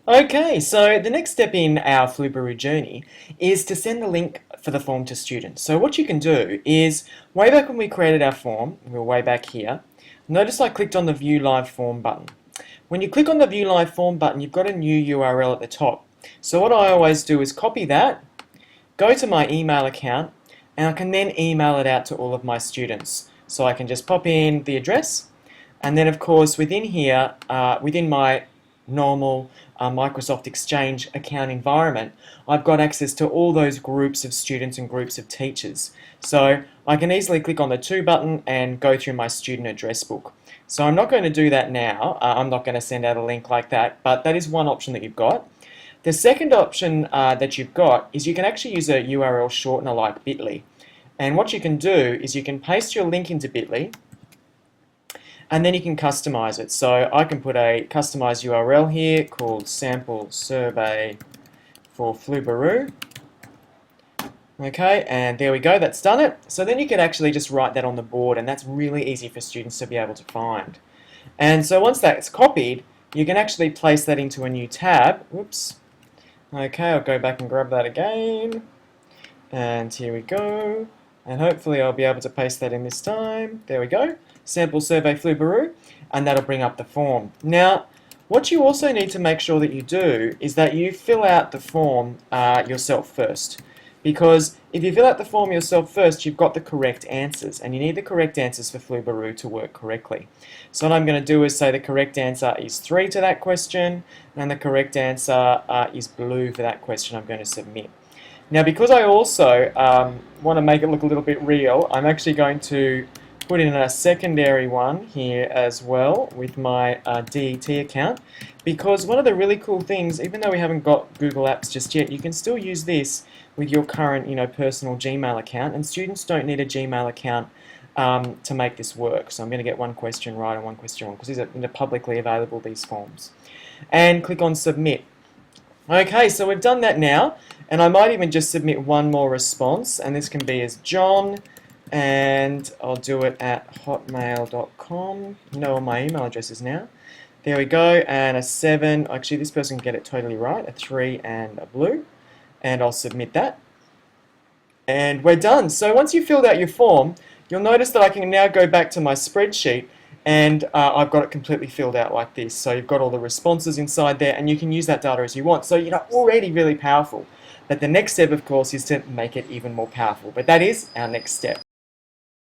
Okay, so the next step in our Flubaroo journey is to send the link for the form to students. So what you can do is, way back when we created our form, we're way back here, notice I clicked on the View Live Form button. When you click on the View Live Form button, you've got a new URL at the top. So what I always do is copy that, go to my email account, and I can then email it out to all of my students. So I can just pop in the address, and then of course within here, within my normal Microsoft Exchange account environment, I've got access to all those groups of students and groups of teachers. So I can easily click on the To button and go through my student address book. So I'm not going to do that now. I'm not going to send out a link like that, but that is one option that you've got. The second option that you've got is you can actually use a URL shortener like Bitly. And what you can do is you can paste your link into Bitly, and then you can customize it. So I can put a customized URL here called sample survey for Flubaroo. Okay, and there we go, that's done it. So then you can actually just write that on the board, and that's really easy for students to be able to find. And so once that's copied, you can actually place that into a new tab. Whoops. Okay, I'll go back and grab that again. And here we go. And hopefully I'll be able to paste that in this time. There we go. Sample survey Flubaroo. And that'll bring up the form. Now, what you also need to make sure that you do is that you fill out the form yourself first. Because if you fill out the form yourself first, you've got the correct answers. And you need the correct answers for Flubaroo to work correctly. So what I'm going to do is say the correct answer is 3 to that question. And the correct answer is blue for that question I'm going to submit. Now, because I also want to make it look a little bit real, I'm actually going to put in a secondary one here as well with my DET account, because one of the really cool things, even though we haven't got Google Apps just yet, you can still use this with your current, personal Gmail account, and students don't need a Gmail account to make this work. So I'm going to get one question right and one question wrong, because these are publicly available, these forms. And click on Submit. Okay, so we've done that now, and I might even just submit one more response, and this can be as John, and I'll do it at hotmail.com. You know all my email addresses now. There we go, and a 7, actually this person can get it totally right, a 3 and a blue, and I'll submit that. And we're done. So once you've filled out your form, you'll notice that I can now go back to my spreadsheet, and I've got it completely filled out like this. So you've got all the responses inside there, and you can use that data as you want. So already really powerful. But the next step, of course, is to make it even more powerful. But that is our next step.